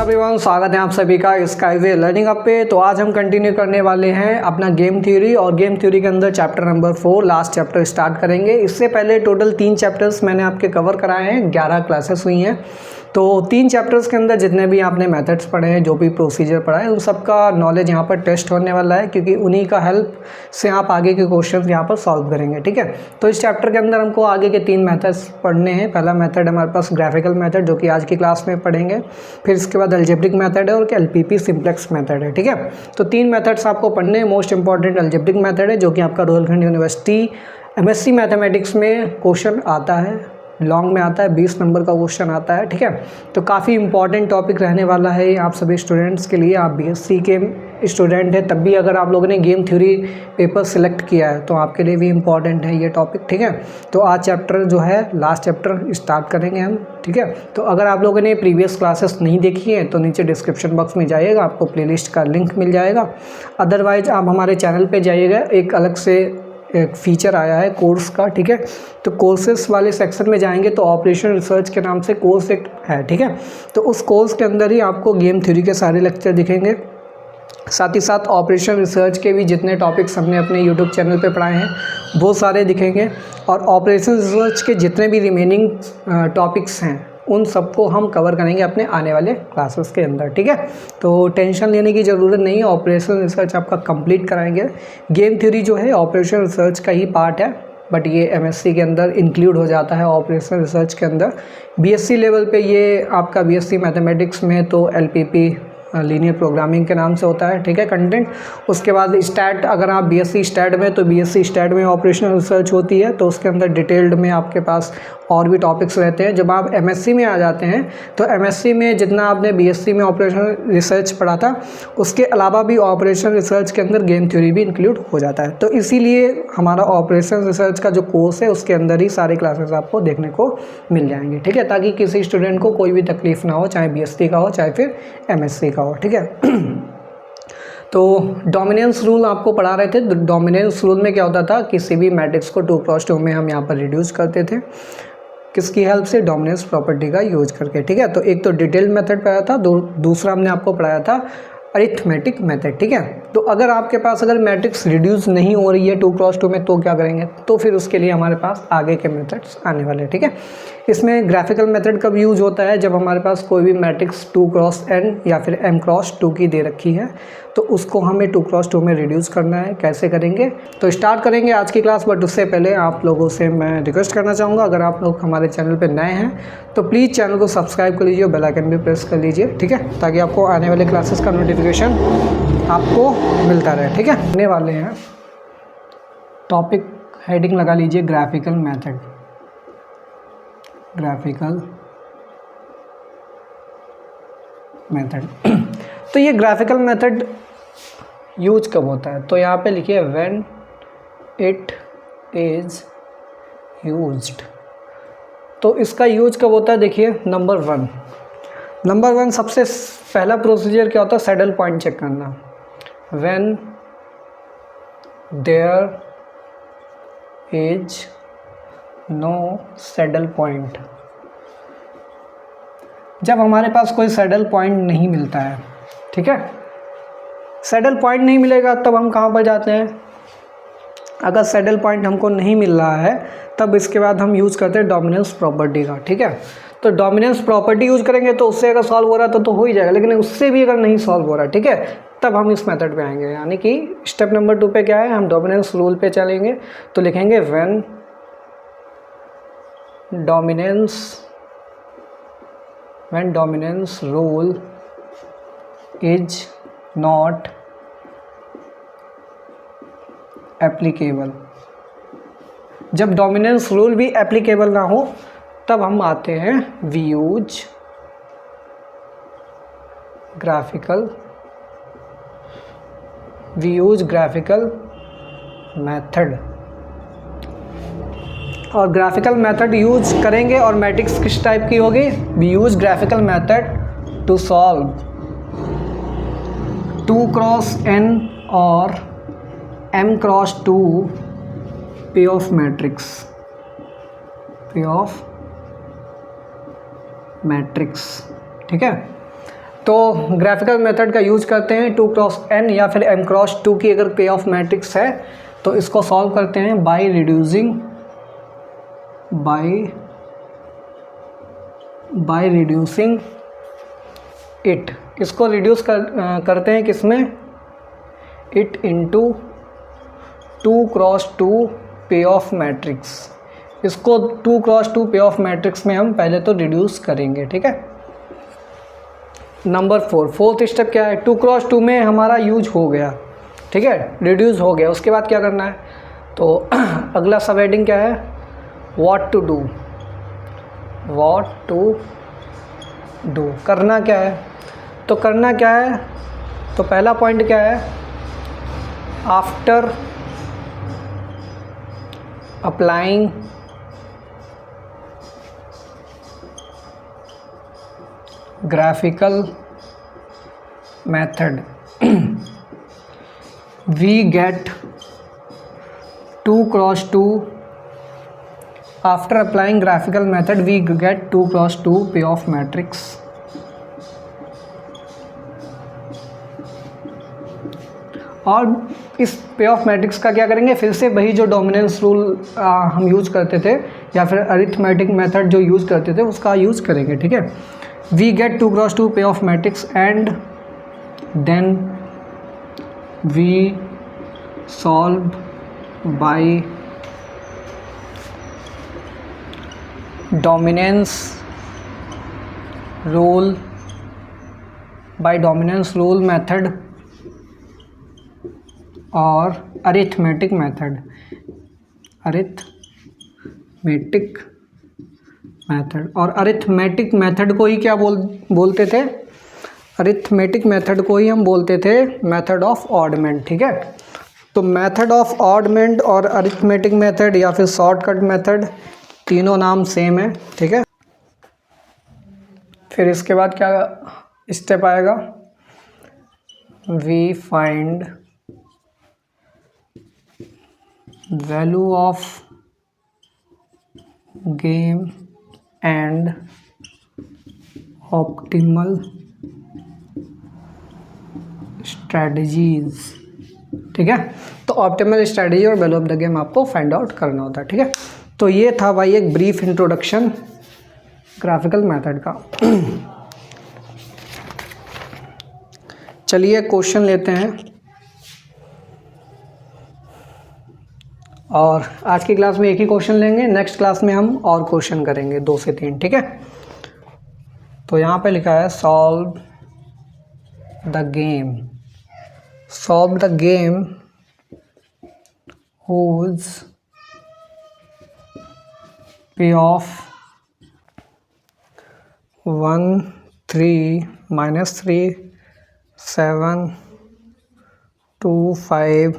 Everyone, स्वागत है आप सभी का स्काईवे लर्निंग अप पे। तो आज हम कंटिन्यू करने वाले हैं अपना गेम थ्योरी, और गेम थ्योरी के अंदर chapter number 4 last chapter start करेंगे। इससे पहले टोटल 3 चैप्टर्स मैंने आपके कवर कराए हैं, 11 क्लासेस हुई हैं। तो 3 चैप्टर्स के अंदर जितने भी आपने मेथड्स पढ़े हैं, जो भी प्रोसीजर पढ़ा है, उन सबका नॉलेज यहाँ पर टेस्ट होने वाला है, क्योंकि उन्हीं का हेल्प से आप आगे के क्वेश्चंस यहाँ पर सॉल्व करेंगे। ठीक है, तो इस चैप्टर के अंदर हमको आगे के 3 मेथड्स पढ़ने हैं। पहला मेथड हमारे पास ग्राफिकल मेथड, जो कि आज की क्लास में पढ़ेंगे। फिर इसके बाद अलजेब्रिक मेथड है और एलपीपी सिंप्लेक्स मेथड है। ठीक है, तो 3 मेथड्स आपको पढ़ने हैं। मोस्ट इंपॉर्टेंट अलजेब्रिक मेथड है, जो कि आपका रोहिलखंड यूनिवर्सिटी एमएससी मैथमेटिक्स में क्वेश्चन आता है, लॉन्ग में आता है, 20 नंबर का क्वेश्चन आता है। ठीक है, तो काफ़ी इंपॉर्टेंट टॉपिक रहने वाला है आप सभी स्टूडेंट्स के लिए। आप बीएससी के स्टूडेंट हैं, तब भी अगर आप लोगों ने गेम थ्योरी पेपर सिलेक्ट किया है तो आपके लिए भी इम्पॉर्टेंट है ये टॉपिक। ठीक है, तो आज चैप्टर जो है लास्ट चैप्टर स्टार्ट करेंगे हम। ठीक है, तो अगर आप लोगों ने प्रीवियस क्लासेस नहीं देखी हैं तो नीचे डिस्क्रिप्शन बॉक्स में जाइएगा, आपको प्लेलिस्ट का लिंक मिल जाएगा। अदरवाइज आप हमारे चैनल पे जाइएगा, एक अलग से एक फीचर आया है कोर्स का। ठीक है, तो कोर्सेस वाले सेक्शन में जाएंगे तो ऑपरेशन रिसर्च के नाम से कोर्स एक है। ठीक है, तो उस कोर्स के अंदर ही आपको गेम थ्योरी के सारे लेक्चर दिखेंगे, साथ ही साथ ऑपरेशन रिसर्च के भी जितने टॉपिक्स हमने अपने यूट्यूब चैनल पे पढ़ाए हैं वो सारे दिखेंगे, और ऑपरेशन रिसर्च के जितने भी रिमेनिंग टॉपिक्स हैं उन सबको हम कवर करेंगे अपने आने वाले क्लासेस के अंदर। ठीक है, तो टेंशन लेने की ज़रूरत नहीं है, ऑपरेशन रिसर्च आपका कंप्लीट कराएंगे। गेम थ्योरी जो है ऑपरेशन रिसर्च का ही पार्ट है, बट ये एमएससी के अंदर इंक्लूड हो जाता है ऑपरेशन रिसर्च के अंदर। बीएससी लेवल पे ये आपका बीएससी मैथमेटिक्स में तो एलपीपी लीनियर प्रोग्रामिंग के नाम से होता है। ठीक है, कंटेंट। उसके बाद स्टैट, अगर आप बीएससी स्टैट में, तो बीएससी स्टैट में ऑपरेशनल रिसर्च होती है, तो उसके अंदर डिटेल्ड में आपके पास और भी टॉपिक्स रहते हैं। जब आप एमएससी में आ जाते हैं तो एमएससी में जितना आपने बीएससी में ऑपरेशनल रिसर्च पढ़ा था, उसके अलावा भी ऑपरेशनल रिसर्च के अंदर गेम थ्योरी भी इंक्लूड हो जाता है। तो इसीलिए हमारा ऑपरेशन रिसर्च का जो कोर्स है उसके अंदर ही सारे क्लासेस आपको देखने को मिल जाएंगे। ठीक है, ताकि किसी स्टूडेंट को कोई भी तकलीफ ना हो, चाहे बीएससी का हो चाहे फिर एमएससी का हो। ठीक है, तो डोमिनेंस रूल आपको पढ़ा रहे थे। डोमिनेंस रूल में क्या होता था, किसी भी मैट्रिक्स को 2x2 में हम यहाँ पर रिड्यूस करते थे, किसकी हेल्प से, डोमिनेंस प्रॉपर्टी का यूज करके। ठीक है, तो एक तो डिटेल मेथड पढ़ाया था, दूसरा हमने आपको पढ़ाया था अरिथमेटिक मेथड। ठीक है, तो अगर आपके पास अगर मैट्रिक्स रिड्यूस नहीं हो रही है 2x2 में तो क्या करेंगे, तो फिर उसके लिए हमारे पास आगे के मेथड्स आने वाले हैं। ठीक है, इसमें ग्राफिकल मेथड कब यूज होता है, जब हमारे पास कोई भी मैट्रिक्स 2x(n) या फिर m×2 की दे रखी है, तो उसको हमें 2x2 में रिड्यूस करना है। कैसे करेंगे, तो स्टार्ट करेंगे आज की क्लास। बट उससे पहले आप लोगों से मैं रिक्वेस्ट करना चाहूँगा, अगर आप लोग हमारे चैनल पर नए हैं तो प्लीज़ चैनल को सब्सक्राइब कर लीजिए, बेल आइकन भी प्रेस कर लीजिए। ठीक है, ताकि आपको आने वाले क्लासेस का नोटिफिकेशन आपको मिलता रहे। ठीक है, आने वाले हैं टॉपिक हेडिंग लगा लीजिए ग्राफिकल मेथड। ग्राफिकल मेथड तो ये ग्राफिकल मेथड यूज कब होता है, तो यहाँ पे लिखिए व्हेन इट इज यूज्ड। तो इसका यूज कब होता है, देखिए नंबर वन सबसे पहला प्रोसीजर क्या होता है, सैडल पॉइंट चेक करना। When there is no saddle point, जब हमारे पास कोई सैडल पॉइंट नहीं मिलता है। ठीक है, सैडल पॉइंट नहीं मिलेगा तब हम कहाँ पर जाते हैं, अगर सैडल पॉइंट हमको नहीं मिल रहा है तब इसके बाद हम यूज़ करते हैं डोमिनेंस प्रॉपर्टी का। ठीक है, तो डोमिनेंस प्रॉपर्टी यूज़ करेंगे तो उससे अगर सॉल्व हो रहा तो हो ही जाएगा, लेकिन उससे भी अगर नहीं सॉल्व हो रहा, ठीक है, तब हम इस मेथड पे आएंगे। यानी कि स्टेप नंबर 2 पे क्या है, हम डोमिनेंस रूल पे चलेंगे। तो लिखेंगे when dominance rule is not applicable, जब डोमिनेंस रूल भी एप्लीकेबल ना हो तब हम आते हैं वी यूज ग्राफिकल मेथड। और ग्राफिकल मेथड यूज करेंगे, और मैट्रिक्स किस टाइप की होगी, we use graphical method to solve 2x(n) और m×2 पे ऑफ मैट्रिक्स। ठीक है, तो ग्राफिकल मेथड का यूज करते हैं 2x(n) या फिर m×2 की अगर पे ऑफ मैट्रिक्स है तो इसको सॉल्व करते हैं बाय रिड्यूसिंग इट। इसको रिड्यूस करते हैं किसमें, it into 2x2 payoff matrix. इसको 2x2 पे ऑफ मैट्रिक्स में हम पहले तो रिड्यूस करेंगे, ठीक है। नंबर 4, फोर्थ स्टेप क्या है, 2x2 में हमारा यूज हो गया, ठीक है, रिड्यूस हो गया। उसके बाद क्या करना है, तो अगला सब हेडिंग क्या है, व्हाट टू डू, करना क्या है। तो करना क्या है, तो पहला पॉइंट क्या है, after applying graphical method we get 2x2 after applying graphical method we get 2x2 payoff matrix। और इस पे ऑफ मैट्रिक्स का क्या करेंगे, फिर से वही जो डोमिनेंस रूल हम यूज़ करते थे या फिर अरिथमेटिक मेथड जो यूज़ करते थे उसका यूज़ करेंगे, ठीक है। We get 2x2 payoff matrix and then we solve by dominance rule method और अरिथमेटिक मेथड और अरिथमेटिक मेथड को ही क्या बोलते थे, अरिथमेटिक मेथड को ही हम बोलते थे मेथड ऑफ ऑडमेंट, ठीक है। तो मेथड ऑफ ऑडमेंट और अरिथमेटिक मेथड या फिर शॉर्टकट मेथड तीनों नाम सेम है, ठीक है। फिर इसके बाद क्या स्टेप आएगा, we find value of game and optimal strategies, ठीक है। तो ऑप्टिमल स्ट्रेटजी और वैल्यू ऑफ द गेम आपको फाइंड आउट करना होता है, ठीक है। तो ये था भाई एक ब्रीफ इंट्रोडक्शन ग्राफिकल मेथड का। चलिए क्वेश्चन लेते हैं और आज की क्लास में एक ही क्वेश्चन लेंगे, नेक्स्ट क्लास में हम और क्वेश्चन करेंगे 2 से 3, ठीक है। तो यहाँ पे लिखा है solve the game whose payoff 1 3 -3 7 2 5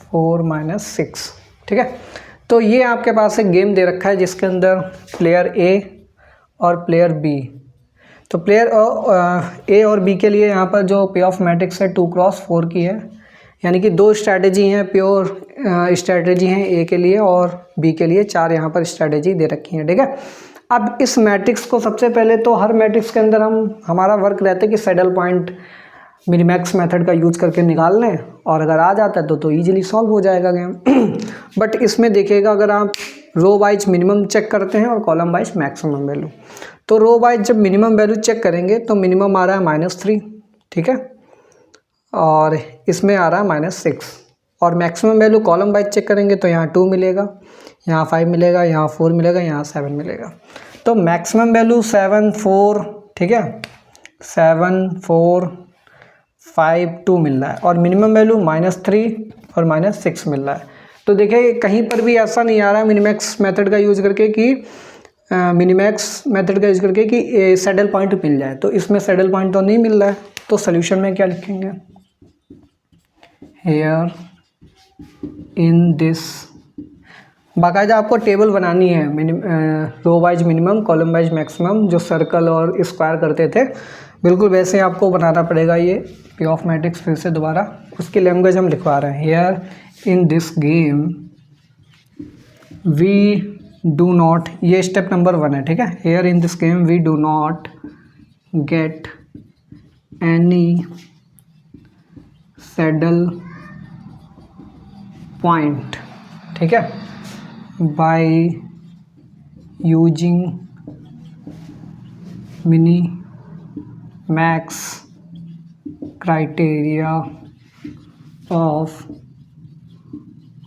4 -6, ठीक है। तो ये आपके पास एक गेम दे रखा है जिसके अंदर प्लेयर ए और प्लेयर बी, तो प्लेयर ए और बी के लिए यहाँ पर जो पे ऑफ मैट्रिक्स है 2x4 की है, यानी कि 2 स्ट्रैटेजी हैं, प्योर स्ट्रैटेजी हैं ए के लिए और बी के लिए 4 यहाँ पर स्ट्रैटेजी दे रखी हैं, ठीक है। अब इस मैट्रिक्स को सबसे पहले तो हर मैट्रिक्स के अंदर हमारा वर्क रहता है कि सैडल पॉइंट मिनिमैक्स मेथड का यूज करके निकाल लें, और अगर आ जाता है तो ईजिली सॉल्व हो जाएगा गेम। बट इसमें देखिएगा अगर आप रो वाइज मिनिमम चेक करते हैं और कॉलम वाइज मैक्सिमम वैल्यू, तो रो वाइज जब मिनिमम वैल्यू चेक करेंगे तो मिनिमम आ रहा है -3, ठीक है, और इसमें आ रहा है -6, और maximum value column wise check करेंगे तो यहाँ 2 मिलेगा, यहाँ 5 मिलेगा, यहाँ 4 मिलेगा, यहाँ 7 मिलेगा। तो मैक्सिमम वैल्यू 7 4, ठीक है, 7 4 5 2 मिल रहा है, और मिनिमम वैल्यू -3 और -6 मिल रहा है। तो देखिए कहीं पर भी ऐसा नहीं आ रहा है मिनिमैक्स मेथड का यूज़ करके कि सैडल पॉइंट मिल जाए, तो इसमें सैडल पॉइंट तो नहीं मिल रहा है। तो सोल्यूशन में क्या लिखेंगे, हेयर इन दिस, बाकायदा आपको टेबल बनानी है row wise minimum column wise maximum, जो सर्कल और स्क्वायर करते थे बिल्कुल वैसे आपको बनाना पड़ेगा ये पे ऑफ मैट्रिक्स। फिर से दोबारा उसकी लैंग्वेज हम लिखवा रहे हैं, here in this game we do not, ये स्टेप नंबर 1 है, ठीक है। Here in this game we do not get any saddle point, ठीक है, by using mini max criteria of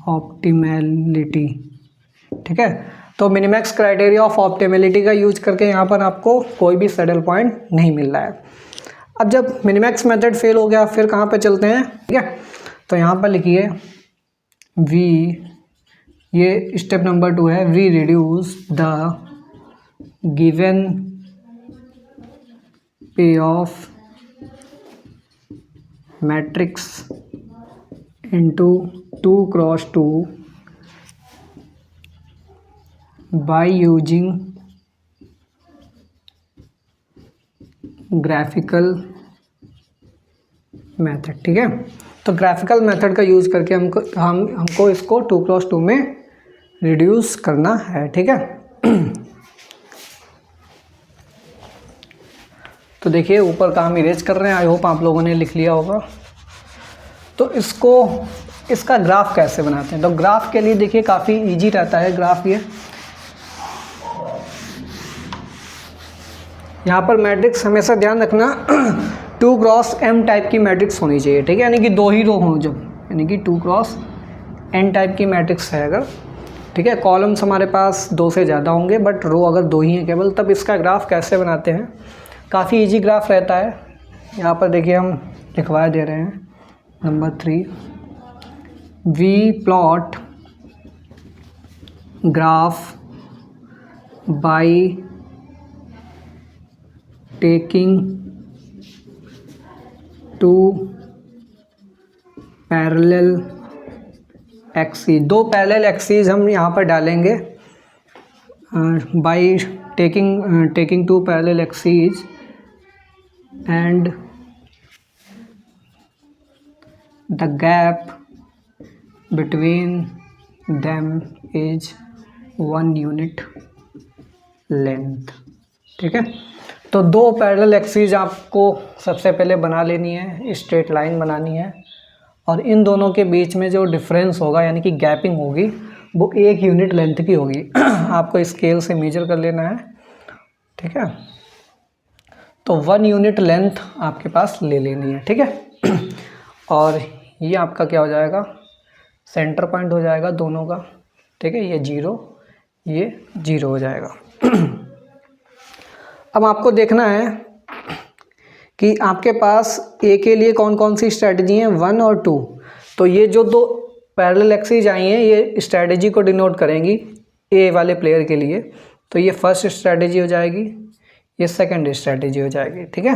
optimality, ठीक है। तो मिनिमैक्स क्राइटेरिया ऑफ ऑप्टिमैलिटी का यूज करके यहाँ पर आपको कोई भी सैडल पॉइंट नहीं मिल रहा है। अब जब मिनिमैक्स मेथड फेल हो गया फिर कहाँ पे चलते हैं, ठीक है। तो यहाँ पर लिखिए वी, ये स्टेप नंबर 2 है, वी रिड्यूस द गिवन पे of matrix into 2x2 by using graphical method, ठीक है। तो ग्राफिकल मेथड का यूज़ करके हमको इसको 2x2 में रिड्यूस करना है, ठीक है। तो देखिए ऊपर का हम इरेज कर रहे हैं, आई होप आप लोगों ने लिख लिया होगा। तो इसका ग्राफ कैसे बनाते हैं, तो ग्राफ के लिए देखिए काफ़ी इजी रहता है ग्राफ। ये यहाँ पर मैट्रिक्स हमेशा ध्यान रखना 2x m टाइप की मैट्रिक्स होनी चाहिए, ठीक है, यानी कि 2 ही रो हों जब, यानी कि 2x n टाइप की मैट्रिक्स है अगर, ठीक है। कॉलम्स हमारे पास 2 से ज़्यादा होंगे बट रो अगर 2 ही हैं केवल, तब इसका ग्राफ कैसे बनाते हैं, काफ़ी इजी ग्राफ रहता है। यहाँ पर देखिए हम लिखवा दे रहे हैं number 3, we plot graph by taking 2 parallel axis, 2 parallel axis हम यहाँ पर डालेंगे by taking 2 parallel axis and the gap between them is 1 unit length, ठीक है। तो 2 पैरेलल एक्सिस आपको सबसे पहले बना लेनी है, स्ट्रेट लाइन बनानी है, और इन दोनों के बीच में जो डिफरेंस होगा यानी कि गैपिंग होगी वो 1 यूनिट लेंथ की होगी। आपको स्केल से मेजर कर लेना है, ठीक है। तो 1 यूनिट लेंथ आपके पास ले लेनी है, ठीक है। और ये आपका क्या हो जाएगा, सेंटर पॉइंट हो जाएगा दोनों का, ठीक है। ये 0 हो जाएगा। अब आपको देखना है कि आपके पास ए के लिए कौन कौन सी स्ट्रैटेजी हैं, 1 और 2। तो ये जो 2 पैरेलल एक्सिस आई हैं ये स्ट्रैटेजी को डिनोट करेंगी ए वाले प्लेयर के लिए। तो ये फर्स्ट स्ट्रैटेजी हो जाएगी, ये सेकंड स्ट्रैटेजी हो जाएगी, ठीक है।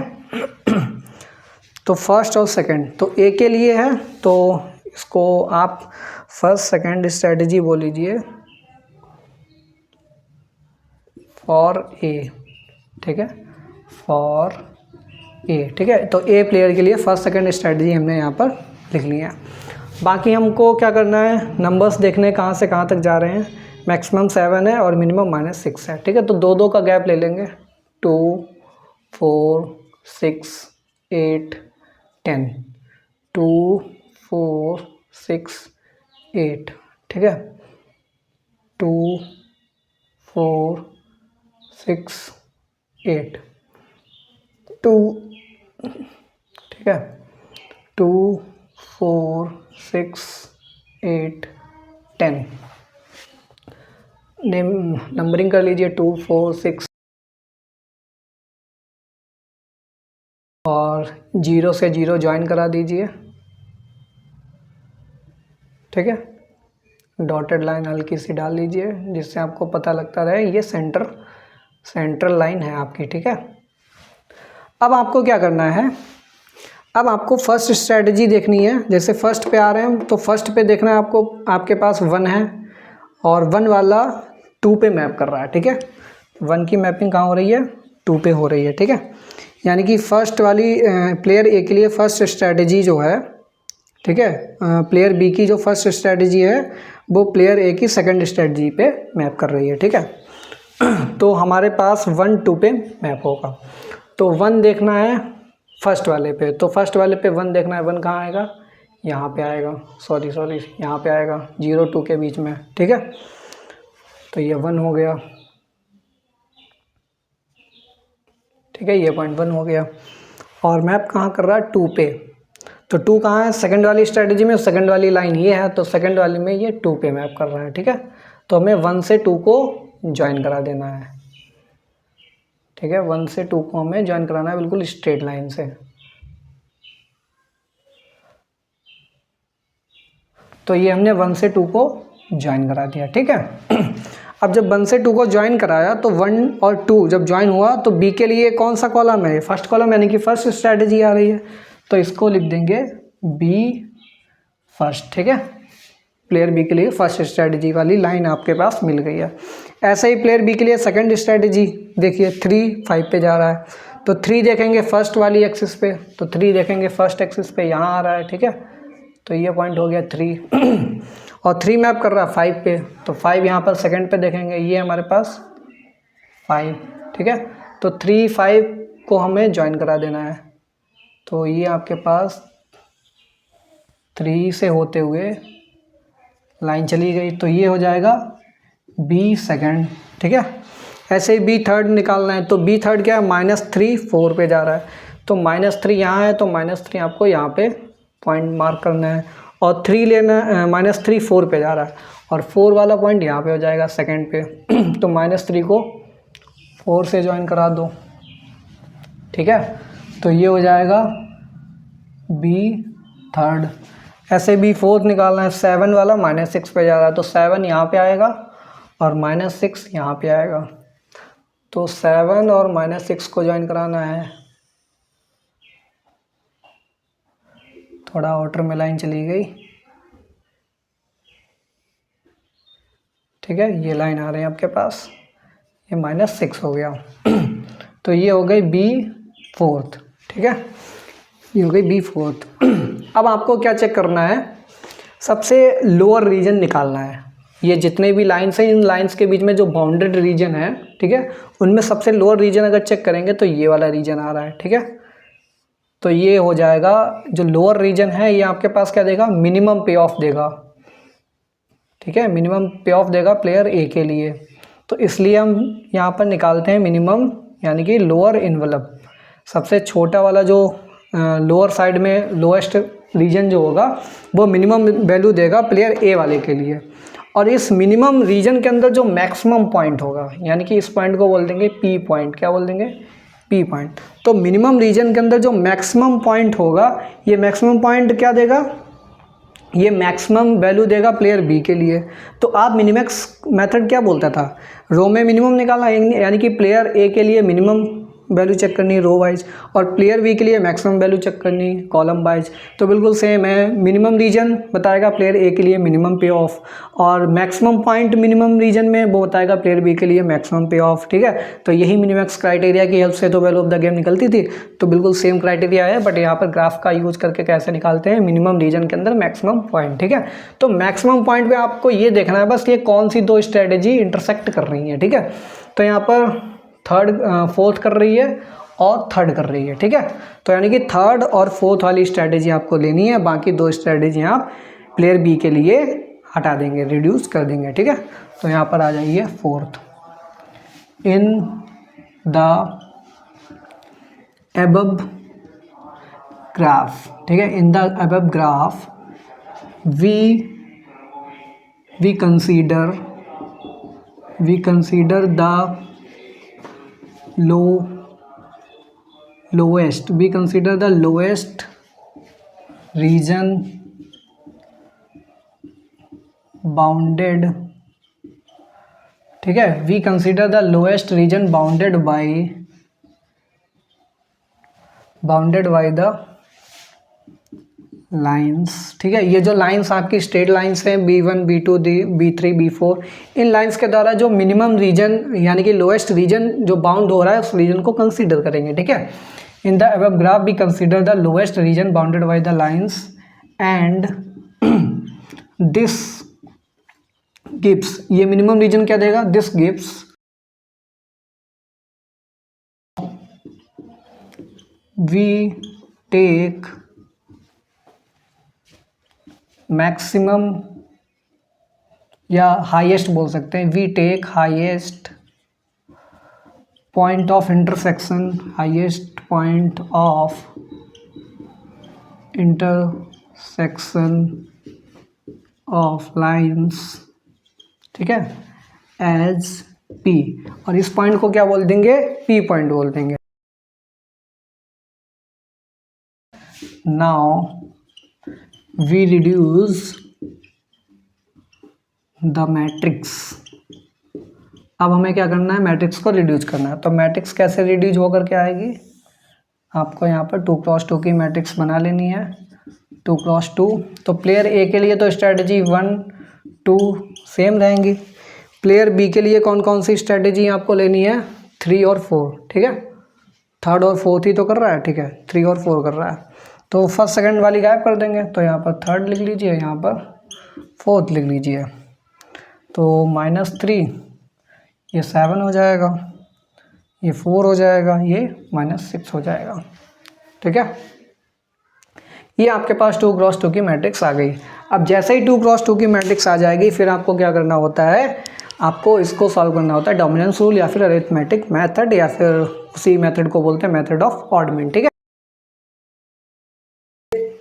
तो फर्स्ट और सेकंड तो ए के लिए है, तो इसको आप फर्स्ट सेकंड स्ट्रैटेजी बोल लीजिए फॉर ए, ठीक है, फॉर ए, ठीक है। तो ए प्लेयर के लिए फर्स्ट सेकंड स्ट्रैटेजी हमने यहाँ पर लिख ली है। बाकी हमको क्या करना है, नंबर्स देखने कहाँ से कहाँ तक जा रहे हैं। मैक्सिमम 7 है और मिनिमम -6 है, ठीक है। तो 2 का गैप ले लेंगे, 2 4 6 8 10, 2 4 6 8, ठीक है, 2 4 6 8 2, ठीक है, 2 4 6 8 10। नंबरिंग कर लीजिए 2 4 6 और 0 से 0 ज्वाइन करा दीजिए, ठीक है। डॉटेड लाइन हल्की सी डाल लीजिए जिससे आपको पता लगता रहे ये सेंट्रल लाइन है आपकी, ठीक है। अब आपको क्या करना है, अब आपको फर्स्ट स्ट्रैटेजी देखनी है। जैसे फर्स्ट पे आ रहे हैं तो फर्स्ट पे देखना है आपको, आपके पास 1 है और 1 वाला 2 पे मैप कर रहा है, ठीक है। 1 की मैपिंग कहाँ हो रही है, 2 पे हो रही है, ठीक है। यानी कि फर्स्ट वाली प्लेयर ए के लिए फर्स्ट स्ट्रैटेजी जो है, ठीक है, प्लेयर बी की जो फर्स्ट स्ट्रैटेजी है वो प्लेयर ए की सेकंड स्ट्रैटेजी पे मैप कर रही है, ठीक है। तो हमारे पास 1 2 पे मैप होगा। तो 1 देखना है फर्स्ट वाले पे, तो फर्स्ट वाले पे 1 देखना है। 1 कहाँ आएगा, यहाँ पे आएगा, सॉरी यहाँ पे आएगा 0 2 के बीच में, ठीक है। तो ये 1 हो गया, ठीक है, ये पॉइंट 1 हो गया। और मैप कहाँ कर रहा है, 2 पे, तो 2 कहाँ है, सेकंड वाली स्ट्रेटजी में सेकंड वाली लाइन ये है, तो सेकंड वाली में ये 2 पे मैप कर रहा है, ठीक है। तो हमें 1 से 2 को ज्वाइन करा देना है, ठीक है। 1 से 2 को हमें ज्वाइन कराना है बिल्कुल स्ट्रेट लाइन से। तो ये हमने 1 से 2 को ज्वाइन करा दिया, ठीक है। अब जब 1 से 2 को ज्वाइन कराया तो 1 और 2 जब ज्वाइन हुआ तो बी के लिए कौन सा कॉलम है, फर्स्ट कॉलम, यानी कि फर्स्ट स्ट्रैटेजी आ रही है, तो इसको लिख देंगे बी फर्स्ट, ठीक है। प्लेयर बी के लिए फर्स्ट स्ट्रैटेजी वाली लाइन आपके पास मिल गई है। ऐसे ही प्लेयर बी के लिए सेकंड स्ट्रैटेजी देखिए, 3 5 पे जा रहा है, तो 3 देखेंगे फर्स्ट वाली एक्सिस पे, तो 3 देखेंगे फर्स्ट एक्सिस पे, यहाँ आ रहा है, ठीक है। तो ये पॉइंट हो गया 3 और 3 मैप कर रहा है 5 पे, तो 5 यहाँ पर सेकंड पे देखेंगे, ये हमारे पास 5, ठीक है। तो 3 5 को हमें ज्वाइन करा देना है, तो ये आपके पास 3 से होते हुए लाइन चली गई, तो ये हो जाएगा बी सेकंड, ठीक है। ऐसे ही बी थर्ड निकालना है, तो बी थर्ड क्या है, -3 4 पे जा रहा है, तो -3 यहाँ है, तो -3 आपको यहाँ पे पॉइंट मार्क करना है, और 3 लेना, -3 4 पे जा रहा है, और 4 वाला पॉइंट यहाँ पे हो जाएगा सेकंड पे। तो -3 को 4 से ज्वाइन करा दो, ठीक है। तो ये हो जाएगा बी थर्ड। ऐसे बी फोर्थ निकालना है, 7 वाला -6 पे जा रहा है, तो 7 यहाँ पे आएगा और -6 यहाँ पे आएगा, तो 7 और -6 को ज्वाइन कराना है। थोड़ा आउटर में लाइन चली गई, ठीक है, ये लाइन आ रही है आपके पास, ये -6 हो गया। तो ये हो गई बी फोर्थ, ठीक है, ये हो गई बी फोर्थ। अब आपको क्या चेक करना है, सबसे लोअर रीजन निकालना है। ये जितने भी लाइन्स हैं, इन लाइन्स के बीच में जो बाउंडेड रीजन है, ठीक है, उनमें सबसे लोअर रीजन अगर चेक करेंगे तो ये वाला रीजन आ रहा है, ठीक है। तो ये हो जाएगा, जो लोअर रीजन है ये आपके पास क्या देगा, मिनिमम पे ऑफ देगा, ठीक है, मिनिमम पे ऑफ देगा प्लेयर ए के लिए। तो इसलिए हम यहाँ पर निकालते हैं मिनिमम, यानी कि लोअर इन्वलप, सबसे छोटा वाला जो लोअर साइड में लोएस्ट रीजन जो होगा वो मिनिमम वैल्यू देगा प्लेयर ए वाले के लिए। और इस मिनिमम रीजन के अंदर जो मैक्सिमम पॉइंट होगा, यानी कि इस पॉइंट को बोल देंगे पी पॉइंट, क्या बोल देंगे, पी पॉइंट। तो मिनिमम रीजन के अंदर जो मैक्सिमम पॉइंट होगा, ये मैक्सिमम पॉइंट क्या देगा, ये मैक्सिमम वैल्यू देगा प्लेयर बी के लिए। तो आप मिनिमैक्स मेथड क्या बोलता था, रो में मिनिमम निकालना, यानी कि प्लेयर ए के लिए मिनिमम वैल्यू चेक करनी रो वाइज, और प्लेयर बी के लिए मैक्सिमम वैल्यू चेक करनी कॉलम वाइज। तो बिल्कुल सेम है, मिनिमम रीजन बताएगा प्लेयर ए के लिए मिनिमम पे ऑफ, और मैक्सिमम पॉइंट मिनिमम रीजन में वो बताएगा प्लेयर बी के लिए मैक्सिमम पे ऑफ, ठीक है। तो यही मिनिमैक्स क्राइटेरिया की हेल्प से तो वैल्यू ऑफ द गेम निकलती थी। तो बिल्कुल सेम क्राइटेरिया है, बट यहाँ पर ग्राफ का यूज करके कैसे निकालते हैं, मिनिमम रीजन के अंदर मैक्सिमम पॉइंट, ठीक है। तो मैक्सिमम पॉइंट पे आपको ये देखना है बस, ये कौन सी दो स्ट्रेटेजी इंटरसेक्ट कर रही है, ठीक है। तो यहाँ पर फोर्थ कर रही है और थर्ड कर रही है, ठीक है। तो यानी कि थर्ड और फोर्थ वाली स्ट्रेटेजी आपको लेनी है, बाकी दो स्ट्रेटेजी आप प्लेयर बी के लिए हटा देंगे, रिड्यूस कर देंगे, ठीक है। तो यहाँ पर आ जाइए fourth, in the above graph, ठीक है, in the above graph we consider the lowest we consider the lowest region bounded, ठीक है, we consider the lowest region bounded by the lines, ठीक है। ये जो लाइन्स आपकी स्ट्रेट लाइन्स हैं B1 B2 B3 B4, इन लाइन्स के द्वारा जो मिनिमम रीजन यानी कि लोएस्ट रीजन जो बाउंड हो रहा है उस रीजन को कंसीडर करेंगे, ठीक है। In the above graph we consider the lowest region bounded by the lines and this gives, ये मिनिमम रीजन क्या देगा, this gives we take maximum या हाईएस्ट बोल सकते हैं, we take highest point of intersection, highest point of intersection of lines, ठीक है, as P, और इस पॉइंट को क्या बोल देंगे, पी पॉइंट बोल देंगे। Now we reduce the matrix. अब हमें क्या करना है, मैट्रिक्स को रिड्यूस करना है। तो मैट्रिक्स कैसे रिड्यूस होकर के आएगी, आपको यहाँ पर 2x2 की मैट्रिक्स बना लेनी है, 2x2। तो प्लेयर ए के लिए तो स्ट्रैटेजी 1 2 सेम रहेंगी। प्लेयर बी के लिए कौन कौन सी स्ट्रैटेजी आपको लेनी है, 3 और 4, ठीक है, 3rd और 4th ही तो कर रहा है, ठीक है, 3 और 4 कर रहा है। तो फर्स्ट सेकंड वाली गायब कर देंगे, तो यहाँ पर 3rd लिख लीजिए, यहाँ पर 4th लिख लीजिए। तो -3 ये 7 हो जाएगा, ये 4 हो जाएगा, ये -6 हो जाएगा, ठीक है। ये आपके पास 2x2 की मैट्रिक्स आ गई। अब जैसे ही 2x2 की मैट्रिक्स आ जाएगी, फिर आपको क्या करना होता है, आपको इसको सॉल्व करना होता है डोमिनेंस रूल या फिर अरिथमेटिक मेथड, या फिर उसी मेथड को बोलते हैं मेथड ऑफ ऑडमेंट, ठीक है।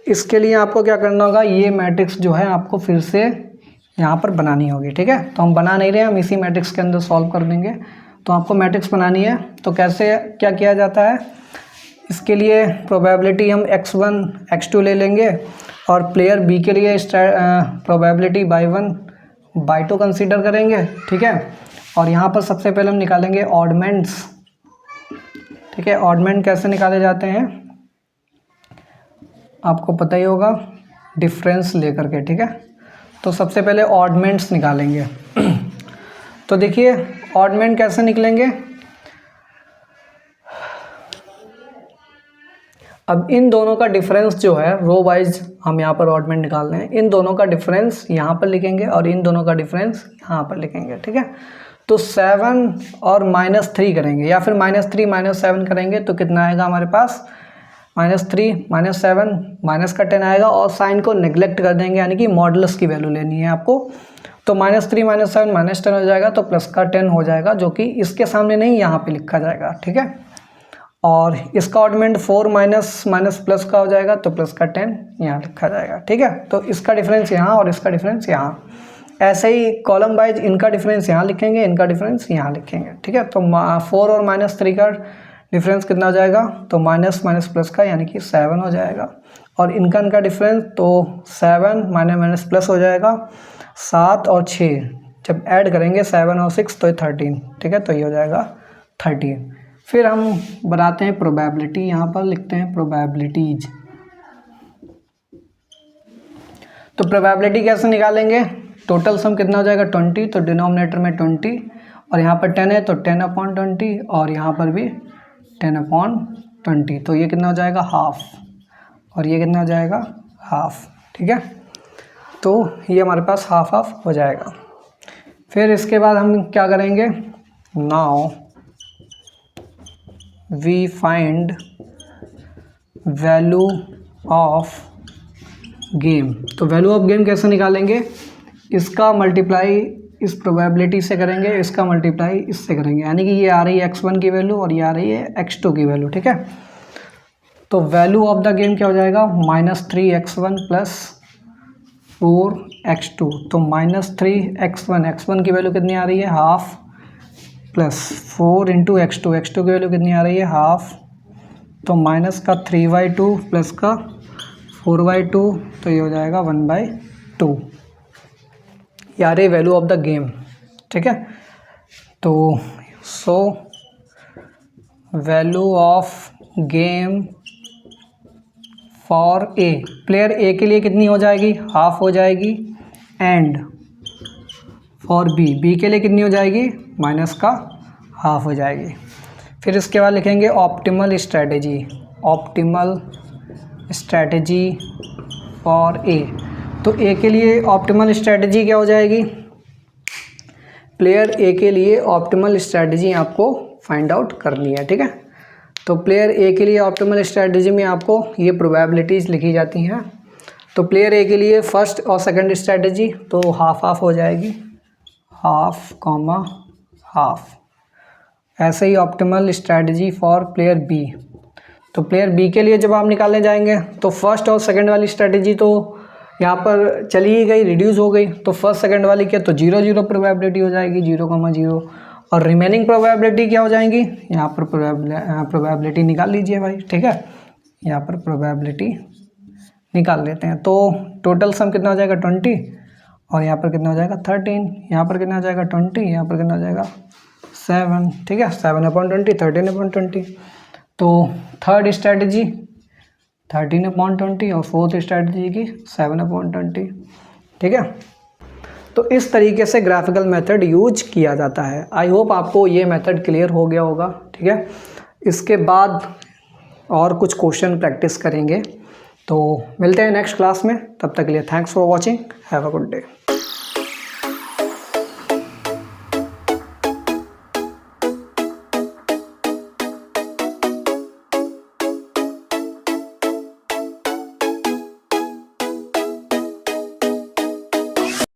इसके लिए आपको क्या करना होगा, ये मैट्रिक्स जो है आपको फिर से यहाँ पर बनानी होगी, ठीक है। तो हम बना नहीं रहे, हम इसी मैट्रिक्स के अंदर सॉल्व कर देंगे। तो आपको मैट्रिक्स बनानी है, तो कैसे क्या किया जाता है, इसके लिए प्रोबेबिलिटी हम x1 x2 ले लेंगे, और प्लेयर बी के लिए प्रोबेबिलिटी बाई 1 बाई 2 कंसीडर करेंगे, ठीक है। और यहाँ पर सबसे पहले हम निकालेंगे ऑडमेंट्स, ठीक है। ऑडमेंट कैसे निकाले जाते हैं आपको पता ही होगा, डिफरेंस लेकर के, ठीक है। तो सबसे पहले ऑडमेंट्स निकालेंगे। तो देखिए ऑडमेंट कैसे निकलेंगे, अब इन दोनों का डिफरेंस जो है रो वाइज हम यहाँ पर ऑडमेंट निकाल रहे हैं, इन दोनों का डिफरेंस यहाँ पर लिखेंगे और इन दोनों का डिफरेंस यहाँ पर लिखेंगे, ठीक है। तो 7 और -3 करेंगे, या फिर -3 -7 करेंगे, तो कितना आएगा हमारे पास, -3 -7 माइनस का 10 आएगा, और साइन को नेग्लेक्ट कर देंगे, यानी कि मॉडुलस की वैल्यू लेनी है आपको। तो -3 -7 -10 हो जाएगा, तो प्लस का 10 हो जाएगा, जो कि इसके सामने नहीं यहाँ पे लिखा जाएगा, ठीक है। और इसका ऑडमेंट 4 माइनस प्लस का हो जाएगा, तो प्लस का 10 यहाँ लिखा जाएगा, ठीक है। तो इसका डिफरेंस यहाँ और इसका डिफरेंस यहाँ, ऐसे ही कॉलम वाइज इनका डिफरेंस यहाँ लिखेंगे, इनका डिफरेंस यहाँ लिखेंगे, ठीक है। तो 4 और -3 का डिफरेंस कितना हो जाएगा, तो माइनस प्लस का यानी कि 7 हो जाएगा, और इनका डिफरेंस तो 7 माइनस प्लस हो जाएगा, 7 और 6 जब ऐड करेंगे 7 और 6 तो 13, ठीक है। तो ये हो जाएगा 13। फिर हम बनाते हैं प्रोबेबिलिटी, यहाँ पर लिखते हैं प्रोबेबिलिटीज। तो प्रोबेबिलिटी कैसे निकालेंगे, टोटल सम कितना हो जाएगा 20, तो डिनोमिनेटर में 20, और यहाँ पर 10 है तो 10/20, और यहाँ पर भी 10/20, तो ये कितना हो जाएगा हाफ, और ये कितना हो जाएगा हाफ, ठीक है। तो ये हमारे पास हाफ हो जाएगा। फिर इसके बाद हम क्या करेंगे, now we find value of game. तो वैल्यू ऑफ गेम कैसे निकालेंगे, इसका मल्टीप्लाई इस प्रोबेबिलिटी से करेंगे, इसका मल्टीप्लाई इससे करेंगे, यानी कि ये आ रही है x1 की वैल्यू और ये आ रही है x2 की वैल्यू, ठीक है। तो वैल्यू ऑफ द गेम क्या हो जाएगा, -3x1 + 4x2, तो -3x1, x1 की वैल्यू कितनी आ रही है हाफ, प्लस 4 × x2 की वैल्यू कितनी आ रही है हाफ, तो माइनस का 3/2 प्लस का 4/2, तो ये हो जाएगा 1/2, यार ये वैल्यू ऑफ द गेम, ठीक है। तो value of game for a, player ए के लिए कितनी हो जाएगी, हाफ हो जाएगी, एंड फॉर बी के लिए कितनी हो जाएगी, माइनस का हाफ हो जाएगी। फिर इसके बाद लिखेंगे ऑप्टिमल स्ट्रैटेजी फॉर ए। तो ए के लिए ऑप्टिमल स्ट्रैटेजी क्या हो जाएगी, प्लेयर ए के लिए ऑप्टिमल स्ट्रैटेजी आपको फाइंड आउट करनी है, ठीक है। तो प्लेयर ए के लिए ऑप्टिमल स्ट्रैटेजी में आपको ये प्रोबेबिलिटीज़ लिखी जाती हैं। तो प्लेयर ए के लिए फर्स्ट और सेकंड स्ट्रैटेजी तो हाफ हाफ हो जाएगी, हाफ कॉमा हाफ। ऐसे ही optimal strategy for player B. तो प्लेयर बी के लिए जब आप निकालने जाएंगे तो फर्स्ट और सेकंड वाली स्ट्रैटेजी तो यहाँ पर चली ही गई, रिड्यूस हो गई। तो फर्स्ट सेकंड वाली क्या, तो 0-0 प्रोबेबिलिटी हो जाएगी, 0,0। और रिमेनिंग प्रोबेबिलिटी क्या हो जाएंगी, यहाँ पर प्रोबेबिलिटी निकाल लीजिए भाई, ठीक है। यहाँ पर प्रोबेबिलिटी निकाल लेते हैं। तो टोटल सम कितना हो जाएगा 20, और यहाँ पर कितना हो जाएगा 13, यहाँ पर कितना हो जाएगा 20, यहाँ पर कितना हो जाएगा 7, ठीक है। 7/20, 13/20। तो थर्ड स्ट्रैटेजी 13/20 और फोर्थ स्ट्रैटेजी की 7/20, ठीक है। तो इस तरीके से ग्राफिकल मेथड यूज किया जाता है। आई होप आपको ये मेथड क्लियर हो गया होगा, ठीक है। इसके बाद और कुछ क्वेश्चन प्रैक्टिस करेंगे। तो मिलते हैं नेक्स्ट क्लास में, तब तक के लिए thanks for watching, have a good day.